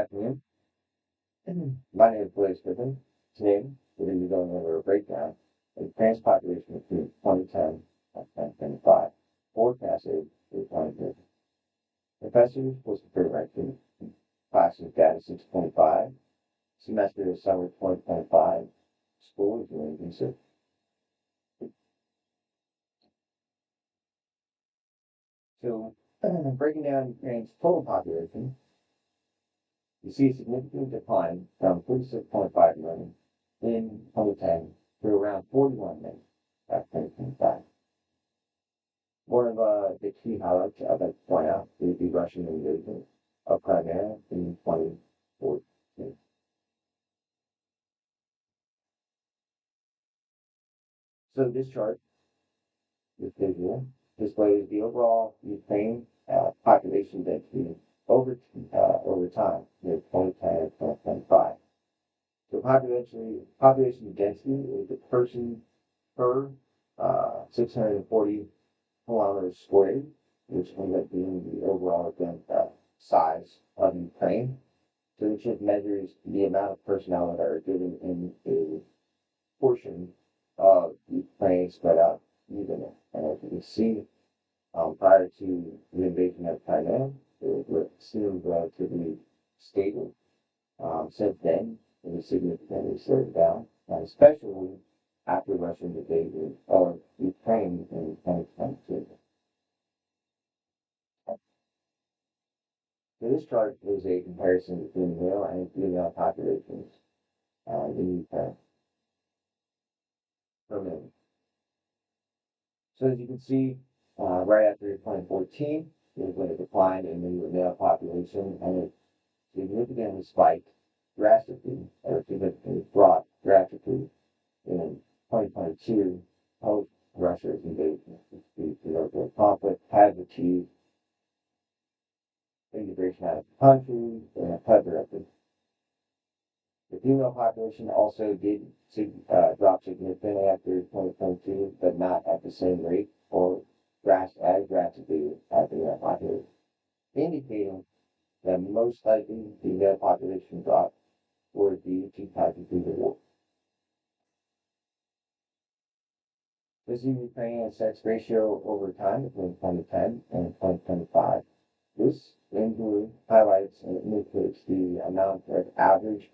afternoon. My name is Blaze Griffin. Today, we're going to be going over a breakdown of Ukraine's population between 2010 and 2025, forecasted for 2030. Professors was the third ranking. Classes data 625. Semester is summer 2025. School is doing research. So, breaking down Ukraine's total population, you see a significant decline from 36.5 million in 2010 to around 41 million by 2025. One of the key highlights I'd like to point out is the Russian invasion of Crimea in 2014. So this chart, this visual, displays the overall Ukraine population density over time, near 2010 and 2025. So population density is the person per 640 kilometers squared, which ends up being the overall size of Ukraine. So the chip measures the amount of personnel that are given in a portion of Ukraine spread out evenly. And as you can see, prior to the invasion of Crimea, it seemed relatively stable. Since then, it has significantly slowed down, and especially after Russia's invasion of Ukraine in 2022. So this chart is a comparison between male and female populations in Ukraine per million. So as you can see, right after 2014, there's been a decline in the male population, and it significantly spiked drastically, or significantly dropped drastically in 2022 post Russia's invasion. The conflict has achieved integration out of the country and a cut directly. The female population also did drop significantly after 2022, but not at the same rate or as drastically as the male population, indicating that most likely the male population drop were due to casualties of war. This is Ukrainian sex ratio over time between 2010 and 2025. This injury highlights and indicates the amount of average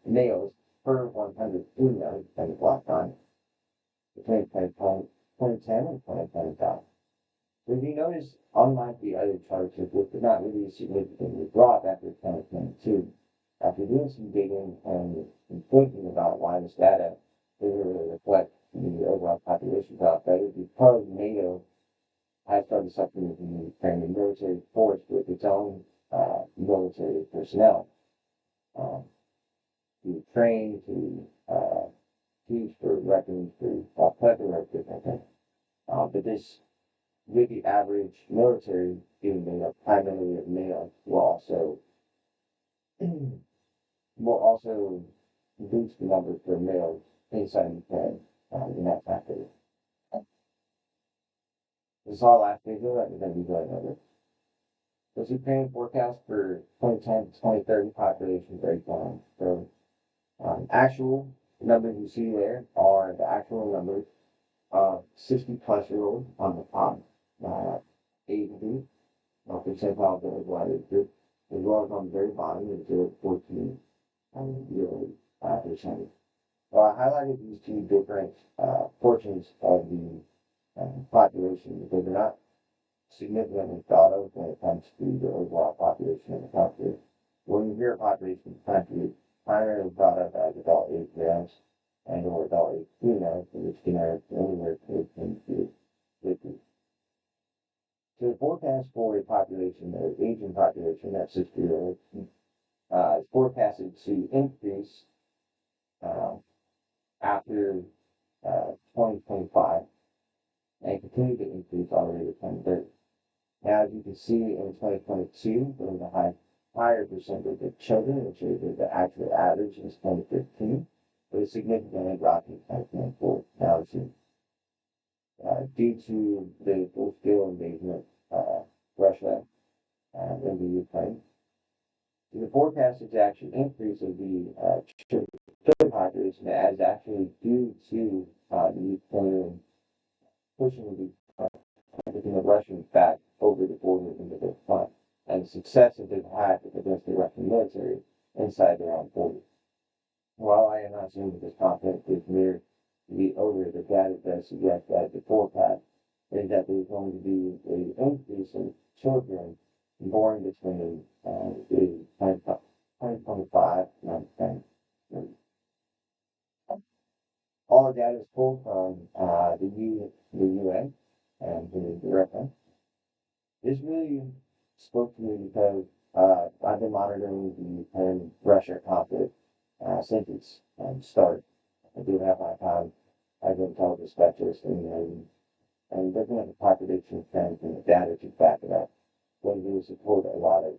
males per 100 females in the block time between 2010 and 2025. So if you notice, unlike the other charts, it did not really significantly drop after 2022. After doing some digging and thinking about why this data doesn't really reflect the overall population drop, that is because NATO has started supplementing the Ukrainian military force with its own military personnel to train, to teach for weapons, for a plethora of different things. But this, with the average military being made up primarily of males, will also boost the numbers for males inside Ukraine in that factor. This is all last video that we're going to be going over. This Ukraine forecast for 2010 to 2030 population breakdown. So actual numbers you see there are the actual numbers of 60 plus year olds on the top, age group, percentile of the age group, as well as on the very bottom is the 14 year old percentage. So I highlighted these two different portions of the population because they're not significantly thought of when it comes to the overall population of the country. When you hear population of the country, primarily thought of as adult age males and or adult age females, which can range anywhere from 18 to 50. So the forecast for a population, the aging population, that's 60-year-olds, is forecasted to increase after 2025 and continue to increase all the way to 2030. Now, as you can see in 2022, there was a higher percentage of children, which is the actual average is 2015, but it's significantly dropping in 2024. Now, due to the full-scale invasion of Russia into Ukraine, The forecast is actually increase of the children population that is actually due to the Ukraine pushing the Russians back over the border into their front and the success that they've had against the Russian military inside their own border. While I am not saying that this conflict is near to be over, the data does suggest that the forecast is that there's going to be an increase in children born between the 2025 and all of that is pulled from the UN and the reference. This really spoke to me because I've been monitoring the Ukraine Russia conflict since its start. I do have my time. I've been told the specialist and looking at the population trends and the data to back it up. What it is support a lot of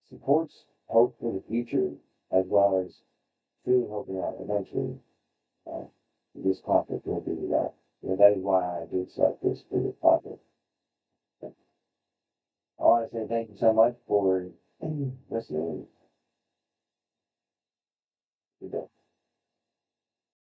supports hope for the future as well as truly hoping that eventually uh, this conflict will be that. That is why I did select this for the project. I want to say thank you so much for listening. Good day.